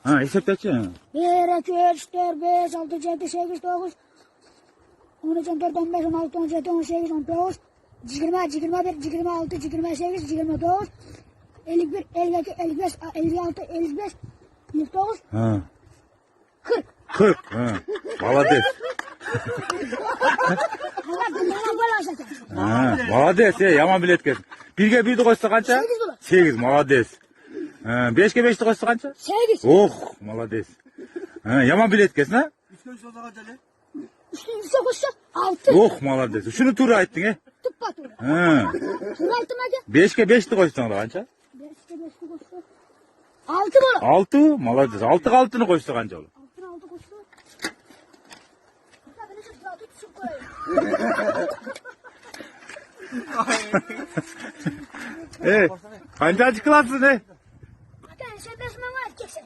Ha esepleçi. 1, 2, 3, 4, 5, 6, 7, 8, 9, 13, 14, 15, 16, 17, 18, 19, 20, 21, 26, 28, 29, 51, 52, 55, 56, 55, 59, Ha. 40. 40. Ha. Malades. Allah bunlara böyle aşağı. Ha. Malades. Yaman bilet kes. 1'ge 1'di koysa kança? 8 dolar. 8. Malades. Ha. 5'ge 5'di koysa kança? 8. Oh. Malades. Ha. Yaman bilet kes ha? Üstüne yüksek koşsa 6. Oh malades. Şunu tura ayttın he? Tıppa tura. Ha. Tura altı mı ki? 5'ge 5'di koysan da kança? 5'te 5'te koşsa 6 mı? 6. Malades. 6'ga 6'nı koysa kança olur? 6'na 6 koşsa. Hatta beni şu zaten tutup koyayım. Kanca açıklarsın he? Hatta sen besme var kesin.